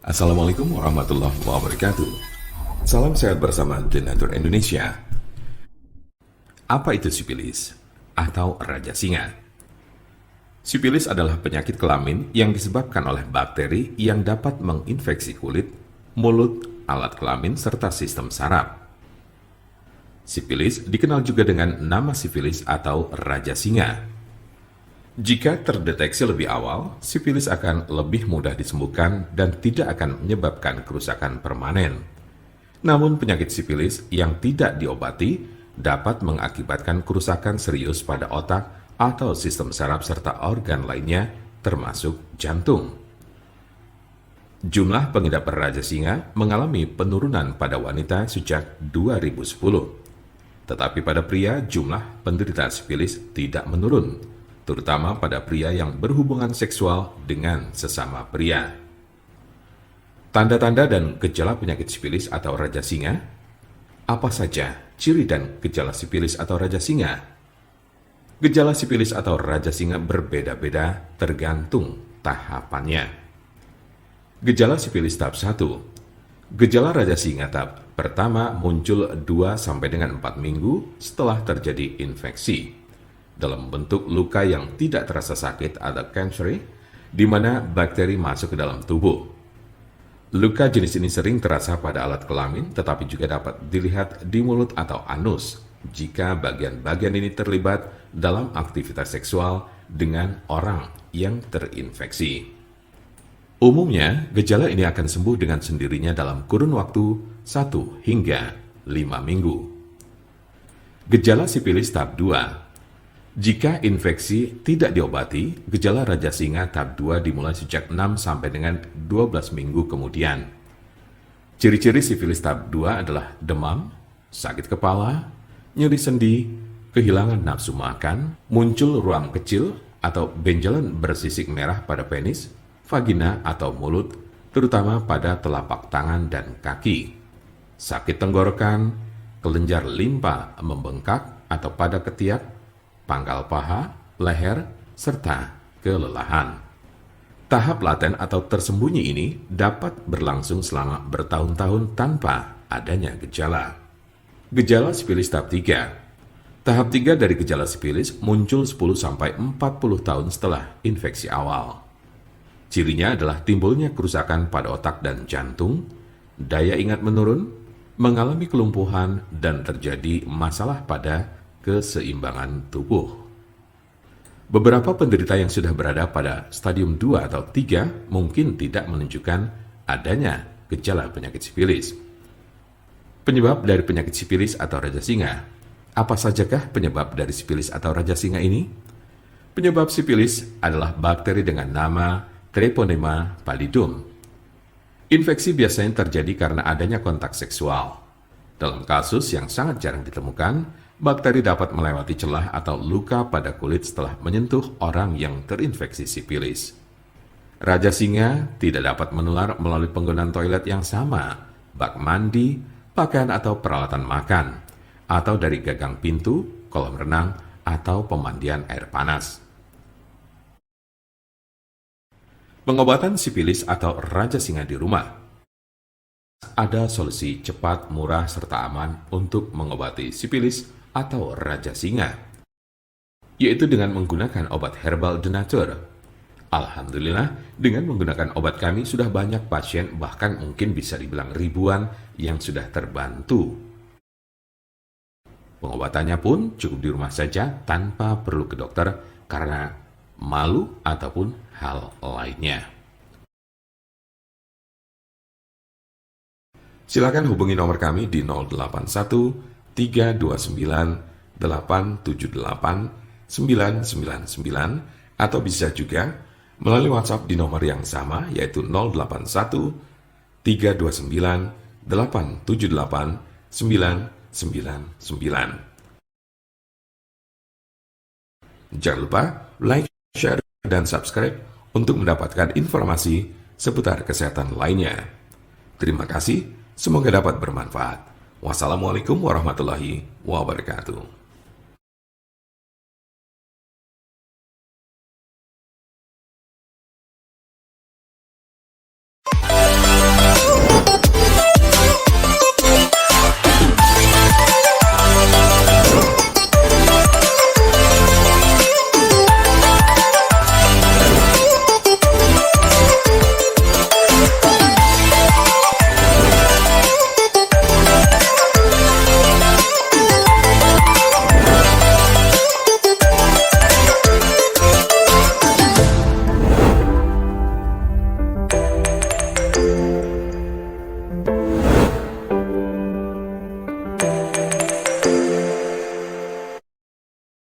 Assalamualaikum warahmatullahi wabarakatuh. Salam sehat bersama The Nature Indonesia. Apa itu sipilis atau raja singa? Sipilis adalah penyakit kelamin yang disebabkan oleh bakteri yang dapat menginfeksi kulit, mulut, alat kelamin, serta sistem saraf. Sipilis dikenal juga dengan nama sifilis atau raja singa. Jika terdeteksi lebih awal, sifilis akan lebih mudah disembuhkan dan tidak akan menyebabkan kerusakan permanen. Namun penyakit sifilis yang tidak diobati dapat mengakibatkan kerusakan serius pada otak atau sistem saraf serta organ lainnya termasuk jantung. Jumlah pengidap raja singa mengalami penurunan pada wanita sejak 2010. Tetapi pada pria jumlah penderita sifilis tidak menurun, terutama pada pria yang berhubungan seksual dengan sesama pria. Tanda-tanda dan gejala penyakit sifilis atau raja singa. Apa saja ciri dan gejala sifilis atau raja singa? Gejala sifilis atau raja singa berbeda-beda tergantung tahapannya. Gejala sifilis tahap 1. Gejala raja singa tahap pertama muncul 2 sampai dengan 4 minggu setelah terjadi infeksi dalam bentuk luka yang tidak terasa sakit atau cancer, di mana bakteri masuk ke dalam tubuh. Luka jenis ini sering terasa pada alat kelamin, tetapi juga dapat dilihat di mulut atau anus jika bagian-bagian ini terlibat dalam aktivitas seksual dengan orang yang terinfeksi. Umumnya, gejala ini akan sembuh dengan sendirinya dalam kurun waktu 1 hingga 5 minggu. Gejala sifilis tahap 2. Jika infeksi tidak diobati, gejala raja singa tahap 2 dimulai sejak 6 sampai dengan 12 minggu kemudian. Ciri-ciri sifilis tahap 2 adalah demam, sakit kepala, nyeri sendi, kehilangan nafsu makan, muncul ruam kecil atau benjolan bersisik merah pada penis, vagina atau mulut, terutama pada telapak tangan dan kaki, sakit tenggorokan, kelenjar limpa membengkak atau pada ketiak, pangkal paha, leher, serta kelelahan. Tahap laten atau tersembunyi ini dapat berlangsung selama bertahun-tahun tanpa adanya gejala. Gejala sifilis tahap 3. Tahap 3 dari gejala sifilis muncul 10-40 tahun setelah infeksi awal. Cirinya adalah timbulnya kerusakan pada otak dan jantung, daya ingat menurun, mengalami kelumpuhan, dan terjadi masalah pada keseimbangan tubuh. Beberapa penderita yang sudah berada pada stadium 2 atau 3 mungkin tidak menunjukkan adanya gejala penyakit sifilis. Penyebab dari penyakit sifilis atau raja singa. Apa sajakah penyebab dari sifilis atau raja singa ini? Penyebab sifilis adalah bakteri dengan nama Treponema pallidum. Infeksi biasanya terjadi karena adanya kontak seksual. Dalam kasus yang sangat jarang ditemukan, bakteri dapat melewati celah atau luka pada kulit setelah menyentuh orang yang terinfeksi sifilis. Raja singa tidak dapat menular melalui penggunaan toilet yang sama, bak mandi, pakaian atau peralatan makan, atau dari gagang pintu, kolam renang, atau pemandian air panas. Pengobatan sifilis atau raja singa di rumah. Ada solusi cepat, murah, serta aman untuk mengobati sifilis atau raja singa, yaitu dengan menggunakan obat herbal The Nature. Alhamdulillah, dengan menggunakan obat kami sudah banyak pasien, bahkan mungkin bisa dibilang ribuan yang sudah terbantu. Pengobatannya pun cukup di rumah saja tanpa perlu ke dokter karena malu ataupun hal lainnya. Silakan hubungi nomor kami di 081 329 878 999 atau bisa juga melalui WhatsApp di nomor yang sama yaitu 081 329 878 999. Jangan lupa like, share, dan subscribe untuk mendapatkan informasi seputar kesehatan lainnya. Terima kasih, semoga dapat bermanfaat. Wassalamualaikum warahmatullahi wabarakatuh.